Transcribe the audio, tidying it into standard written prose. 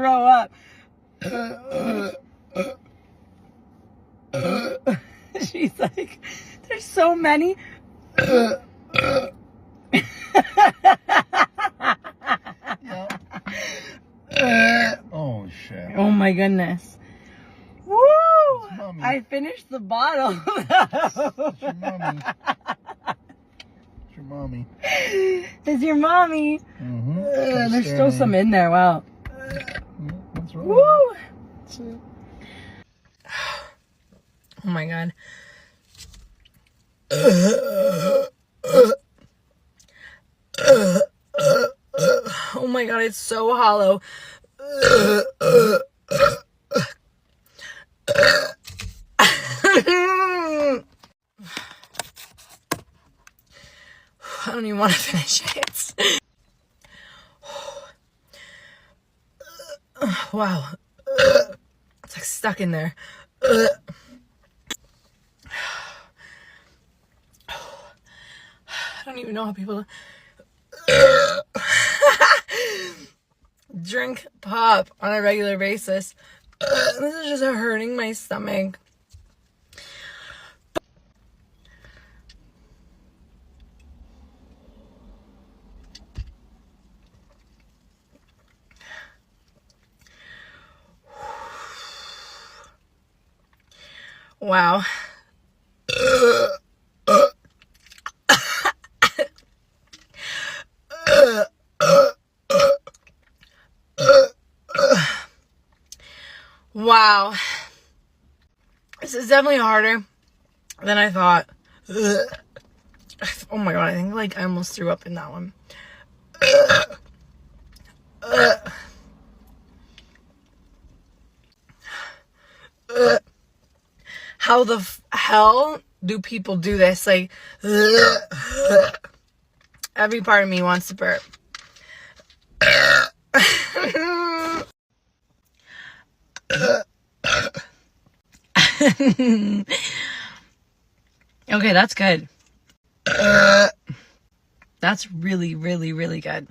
throw up. She's like, there's so many. Oh, shit. Oh my goodness. Woo! I finished the bottle. It's your mommy. It's your mommy. It's your mommy. Mm-hmm. There's still some in there. Wow. What's wrong? Woo! Oh my god. Oh my god, it's so hollow. I don't even want to finish it. Wow. It's like stuck in there. I don't even know how people drink pop on a regular basis. This is just hurting my stomach. Wow. Wow. This is definitely harder than I thought. Oh my god, I think like I almost threw up in that one. How the hell do people do this? Like, every part of me wants to burp. Okay, that's good. That's really, really, really good.